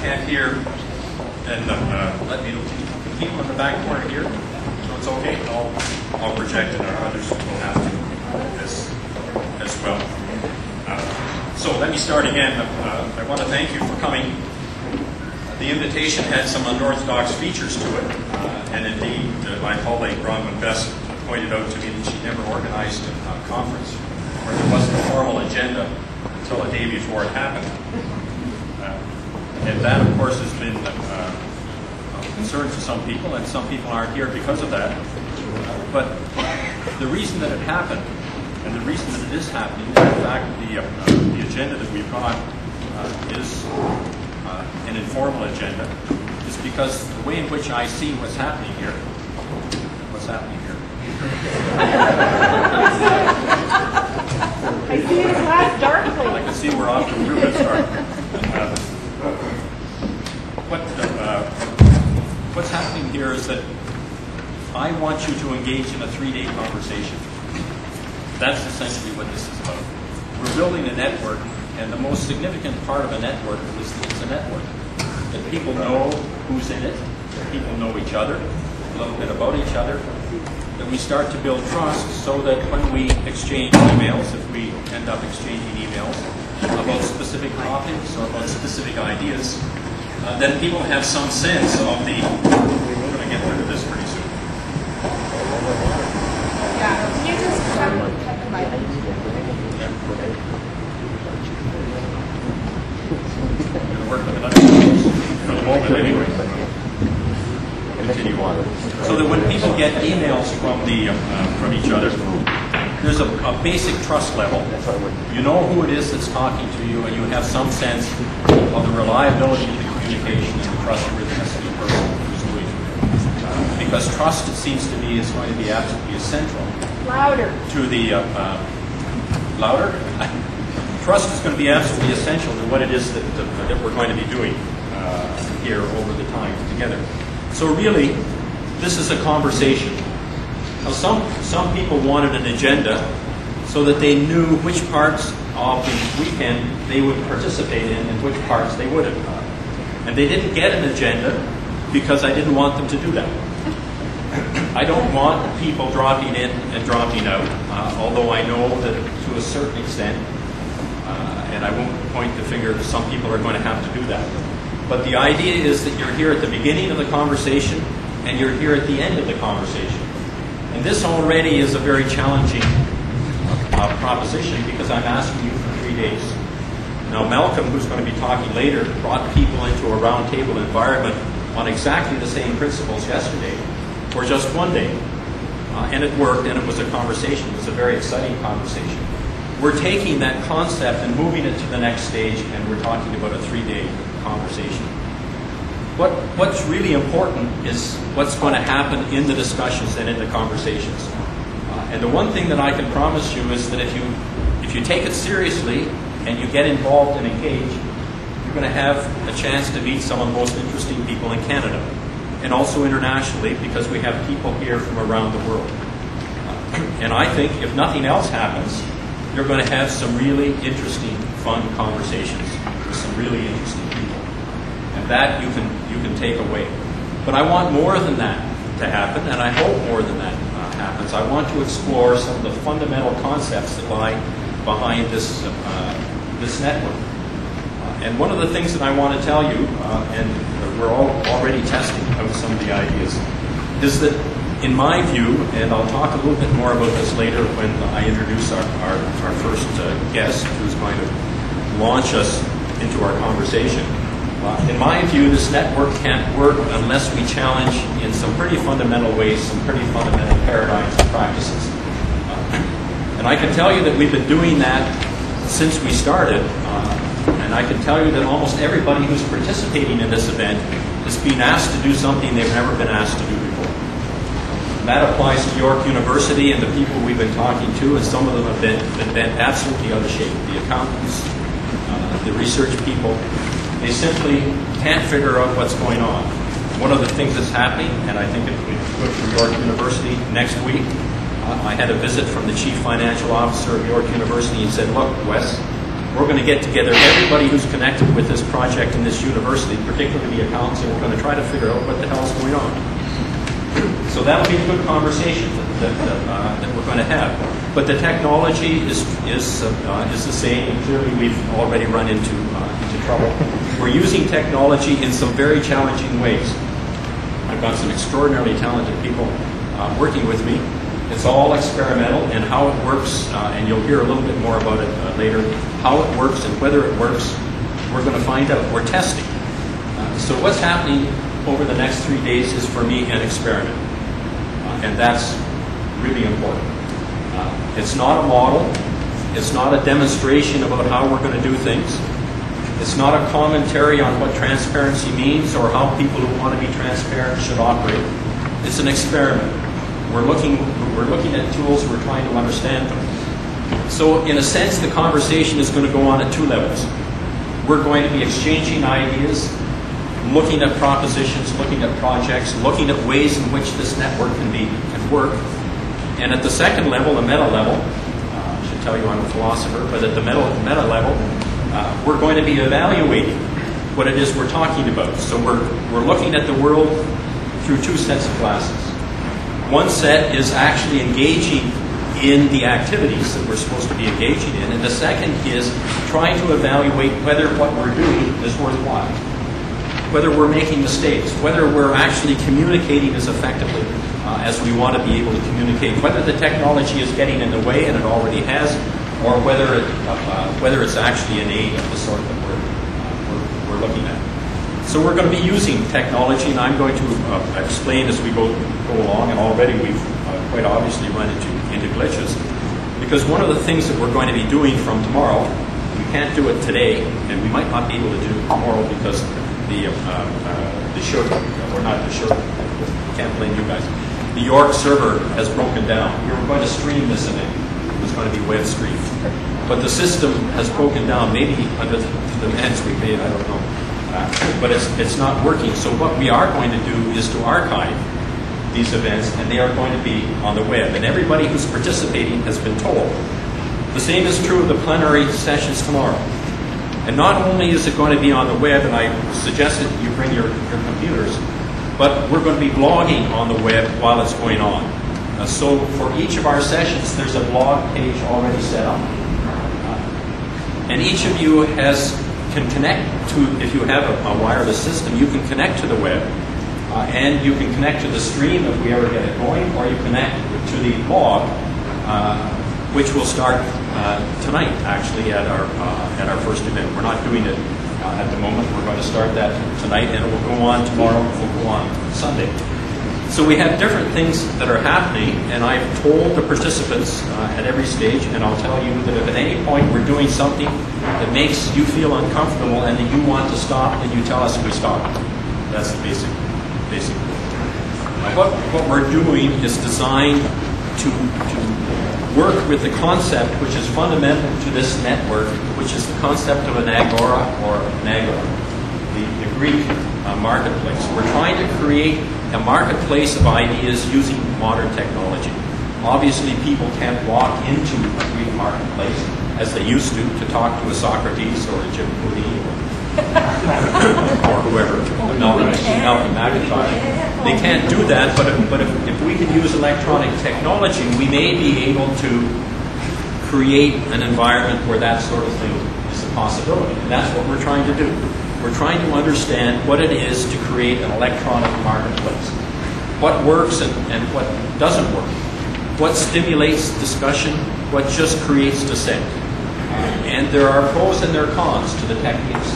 can't hear, then let me know. Can people in the back corner hear? So it's okay. I'll project it, or others will have to as well. So let me start again. I want to thank you for coming. The invitation had some unorthodox features to it, and indeed, my colleague Bronwyn Best pointed out to me that she never organized a conference where there wasn't a formal agenda until a day before it happened. And that, of course, has been a concern for some people, and some people aren't here because of that. But the reason that it happened, and the reason that it is happening, is in fact the agenda that we've got is an informal agenda, is because the way in which I see what's happening here. I see the glass darkly. I can see we're off to a real good start. What's happening here is that I want you to engage in a 3-day conversation. That's essentially what this is about. We're building a network, and the most significant part of a network is that it's a network. That people know who's in it, that people know each other, a little bit about each other, that we start to build trust so that when we exchange emails, if we end up exchanging emails about specific topics or about specific ideas, then people have some sense of the... We're going to get rid of this pretty soon. Yeah, can you just cut the mic? Going to work with it for the moment anyway. Continue on. So that when people get emails from each other, there's a basic trust level. You know who it is that's talking to you, and you have some sense of the reliability of the communication and the trustworthiness of the person who's doing it. Because trust, it seems to me, is going to be absolutely essential. Louder. To the louder. Trust is going to be absolutely essential to what it is that we're going to be doing here over the time together. So really, this is a conversation. Now, some people wanted an agenda so that they knew which parts of the weekend they would participate in and which parts they wouldn't. And they didn't get an agenda because I didn't want them to do that. I don't want people dropping in and dropping out, although I know that to a certain extent, and I won't point the finger, some people are going to have to do that. But the idea is that you're here at the beginning of the conversation and you're here at the end of the conversation. And this already is a very challenging proposition because I'm asking you for 3 days. Now, Malcolm, who's going to be talking later, brought people into a roundtable environment on exactly the same principles yesterday for just 1 day. And it worked, and it was a conversation. It was a very exciting conversation. We're taking that concept and moving it to the next stage, and we're talking about a 3-day conversation. What's really important is what's going to happen in the discussions and in the conversations. And the one thing that I can promise you is that if you take it seriously and you get involved and engage, you're going to have a chance to meet some of the most interesting people in Canada, and also internationally, because we have people here from around the world. And I think if nothing else happens, you're going to have some really interesting, fun conversations with some really interesting people. And that you can take away. But I want more than that to happen, and I hope more than that happens. I want to explore some of the fundamental concepts that lie behind this network. And one of the things that I want to tell you, and we're already testing out some of the ideas, is that in my view, and I'll talk a little bit more about this later when I introduce our first guest who's going to launch us into our conversation. In my view, this network can't work unless we challenge in some pretty fundamental ways, some pretty fundamental paradigms and practices. And I can tell you that we've been doing that since we started. And I can tell you that almost everybody who's participating in this event is being asked to do something they've never been asked to do before. And that applies to York University and the people we've been talking to, and some of them have been bent absolutely out of shape. The accountants, the research people, they simply can't figure out what's going on. One of the things that's happening, and I think it will be good for York University next week, I had a visit from the Chief Financial Officer of York University. He said, look, Wes, we're going to get together everybody who's connected with this project in this university, particularly the accountants, and we're going to try to figure out what the hell is going on. So that'll be a good conversation that we're going to have. But the technology is the same, and clearly we've already run into trouble. We're using technology in some very challenging ways. I've got some extraordinarily talented people working with me. It's all experimental, and how it works, and you'll hear a little bit more about it later, how it works and whether it works, we're going to find out. We're testing. So what's happening over the next 3 days is, for me, an experiment. And that's really important. It's not a model. It's not a demonstration about how we're going to do things. It's not a commentary on what transparency means or how people who want to be transparent should operate. It's an experiment. We're looking at tools, we're trying to understand them. So in a sense, the conversation is going to go on at two levels. We're going to be exchanging ideas, looking at propositions, looking at projects, looking at ways in which this network can work. And at the second level, the meta level, I should tell you I'm a philosopher, but at the meta level, we're going to be evaluating what it is we're talking about. So we're looking at the world through two sets of glasses. One set is actually engaging in the activities that we're supposed to be engaging in, and the second is trying to evaluate whether what we're doing is worthwhile, whether we're making mistakes, whether we're actually communicating as effectively as we want to be able to communicate, whether the technology is getting in the way, and it already has, or whether it's actually an aid of the sort that we're looking at. So we're going to be using technology, and I'm going to explain as we go along, and already we've quite obviously run into glitches, because one of the things that we're going to be doing from tomorrow, we can't do it today, and we might not be able to do it tomorrow because can't blame you guys. The York server has broken down. We were going to stream this event. It was going to be web streamed. But the system has broken down, maybe under the demands we made, I don't know. But it's not working. So what we are going to do is to archive these events, and they are going to be on the web. And everybody who's participating has been told. The same is true of the plenary sessions tomorrow. And not only is it going to be on the web, and I suggested you bring your computers, but we're going to be blogging on the web while it's going on. So for each of our sessions, there's a blog page already set up. And each of you can connect to, if you have a wireless system, you can connect to the web, and you can connect to the stream if we ever get it going, or you connect to the blog, which will start tonight, actually, at our first event. We're not doing it at the moment. We're going to start that tonight, and it will go on tomorrow. It will go on Sunday. So we have different things that are happening, and I've told the participants at every stage, and I'll tell you that if at any point we're doing something that makes you feel uncomfortable and that you want to stop, then you tell us and we stop. That's the basic. What we're doing is designed to work with the concept which is fundamental to this network, which is the concept of an agora, or an agora, the Greek marketplace. We're trying to create a marketplace of ideas using modern technology. Obviously, people can't walk into a Greek marketplace as they used to talk to a Socrates or a Jim Cooley or whoever, Malcolm McIntyre. They can't do that, but if we can use electronic technology, we may be able to create an environment where that sort of thing is a possibility. And that's what we're trying to do. We're trying to understand what it is to create an electronic marketplace. What works and what doesn't work. What stimulates discussion, what just creates dissent. And there are pros and there are cons to the techniques.